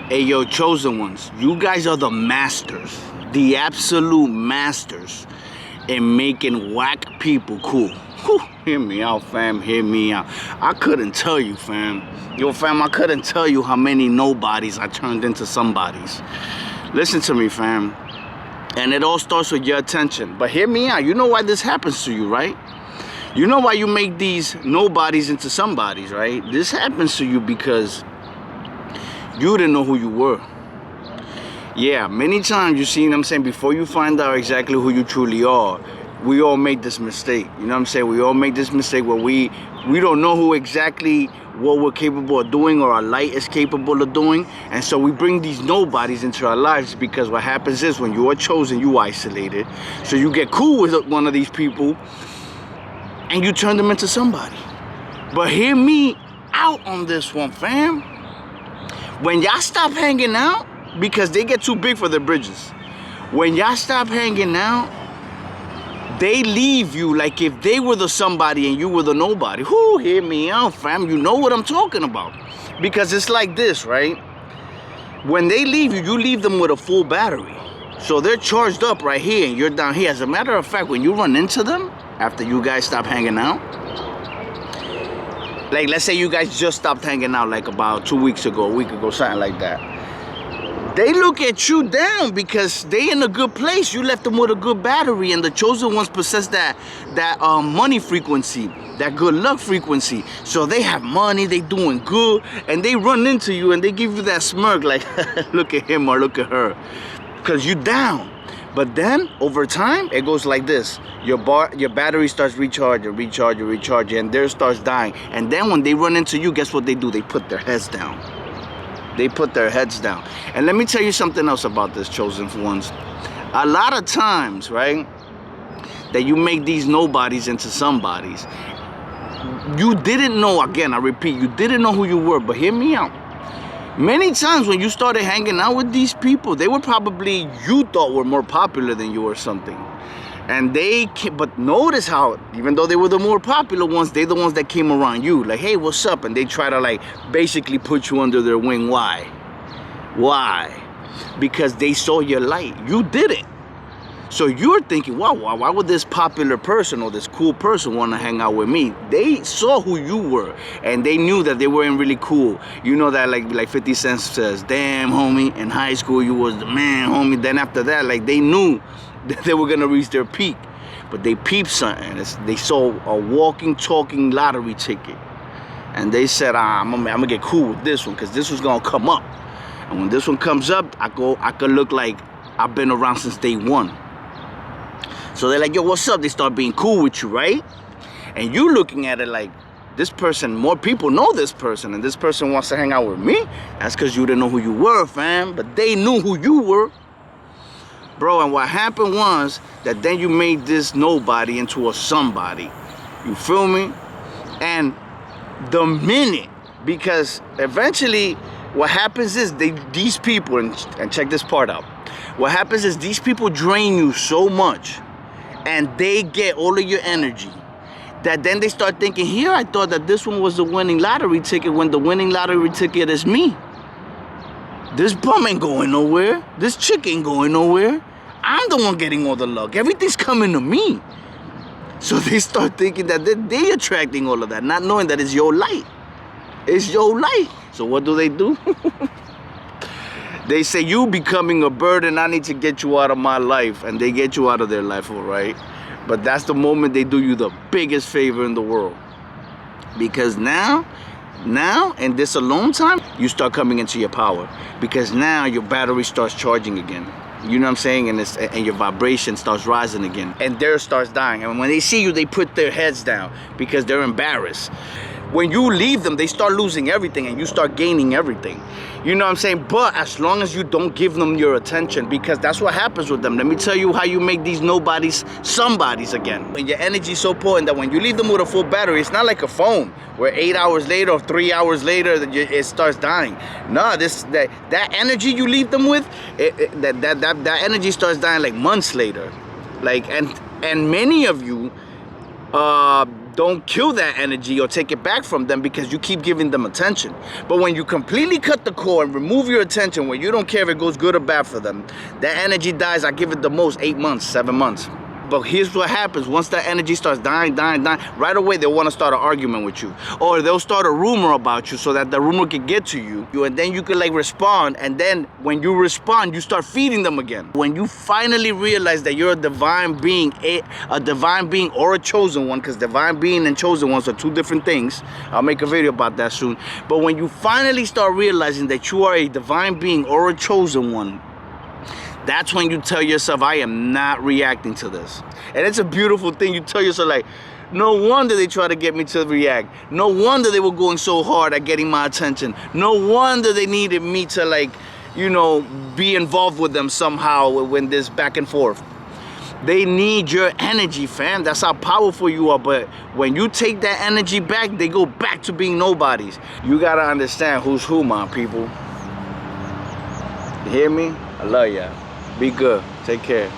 Hey, yo, chosen ones, you guys are the masters, the absolute masters in making whack people cool. Whew, hear me out, fam, hear me out. I couldn't tell you, fam. Yo, fam, I couldn't tell you how many nobodies I turned into somebodies. Listen to me, fam. And it all starts with your attention. But hear me out. You know why this happens to you, right? You know why you make these nobodies into somebodies, right? This happens to you because you didn't know who you were. Yeah, many times, you see what I'm saying, before you find out exactly who you truly are, we all make this mistake. You know what I'm saying? We all make this mistake where we don't know who exactly what we're capable of doing or our light is capable of doing. And so we bring these nobodies into our lives because what happens is when you are chosen, you isolated. So you get cool with one of these people and you turn them into somebody. But hear me out on this one, fam. When y'all stop hanging out, because they get too big for their bridges. When y'all stop hanging out, they leave you like if they were the somebody and you were the nobody. Whoo, hear me out, fam. You know what I'm talking about. Because it's like this, right? When they leave you, you leave them with a full battery. So they're charged up right here and you're down here. As a matter of fact, when you run into them, after you guys stop hanging out, like let's say you guys just stopped hanging out like about 2 weeks ago, a week ago, something like that. They look at you down because they in a good place. You left them with a good battery, and the chosen ones possess that money frequency, that good luck frequency. So they have money, they doing good, and they run into you and they give you that smirk like, look at him or look at her, because you down. But then over time, it goes like this. Your battery starts recharging, and theirs starts dying. And then when they run into you, guess what they do? They put their heads down. They put their heads down. And let me tell you something else about this, chosen ones. A lot of times, right, that you make these nobodies into somebodies, you didn't know, again, I repeat, you didn't know who you were, but hear me out. Many times when you started hanging out with these people, they were probably, you thought were more popular than you or something. And but notice how, even though they were the more popular ones, they're the ones that came around you. Like, hey, what's up? And they try to like basically put you under their wing. Why? Why? Because they saw your light. You didn't. So you're thinking, wow, why would this popular person or this cool person want to hang out with me? They saw who you were and they knew that they weren't really cool. You know that like 50 Cent says, damn, homie, in high school you was the man, homie. Then after that, like they knew that they were gonna reach their peak, but they peeped something. They saw a walking, talking lottery ticket, and they said, I'm gonna get cool with this one because this one's gonna come up. And when this one comes up, I could look like I've been around since day one. So they're like, yo, what's up? They start being cool with you, right? And you looking at it like, this person, more people know this person, and this person wants to hang out with me. That's because you didn't know who you were, fam. But they knew who you were. Bro, and what happened was that then you made this nobody into a somebody. You feel me? And the minute, because eventually what happens is these people, and check this part out. What happens is these people drain you so much and they get all of your energy that then they start thinking, here, I thought that this one was the winning lottery ticket when the winning lottery ticket is me. This bum ain't going nowhere. This chick ain't going nowhere. I'm the one getting all the luck. Everything's coming to me. So they start thinking that they're attracting all of that, not knowing that it's your light. It's your light. So what do? They say, you becoming a burden, I need to get you out of my life. And they get you out of their life, all right? But that's the moment they do you the biggest favor in the world. Because now, in this alone time, you start coming into your power. Because now your battery starts charging again. You know what I'm saying? And your vibration starts rising again. And theirs starts dying. And when they see you, they put their heads down because they're embarrassed. When you leave them, they start losing everything and you start gaining everything. You know what I'm saying? But as long as you don't give them your attention, because that's what happens with them. Let me tell you how you make these nobodies somebodies again. When your energy is so potent that when you leave them with a full battery, it's not like a phone where 8 hours later or 3 hours later it starts dying. No, that energy you leave them with, that energy starts dying like months later. Like and many of you, don't kill that energy or take it back from them because you keep giving them attention. But when you completely cut the cord and remove your attention, where you don't care if it goes good or bad for them, that energy dies. I give it the most 8 months, 7 months. But here's what happens. Once that energy starts dying, right away they'll want to start an argument with you. Or they'll start a rumor about you so that the rumor can get to you. And then you can like respond. And then when you respond, you start feeding them again. When you finally realize that you're a divine being, a divine being or a chosen one, because divine being and chosen ones are two different things. I'll make a video about that soon. But when you finally start realizing that you are a divine being or a chosen one, that's when you tell yourself, I am not reacting to this. And it's a beautiful thing. You tell yourself, like, no wonder they try to get me to react. No wonder they were going so hard at getting my attention. No wonder they needed me to, like, you know, be involved with them somehow when this back and forth. They need your energy, fam. That's how powerful you are. But when you take that energy back, they go back to being nobodies. You gotta understand who's who, my people. You hear me? I love ya. Be good. Take care.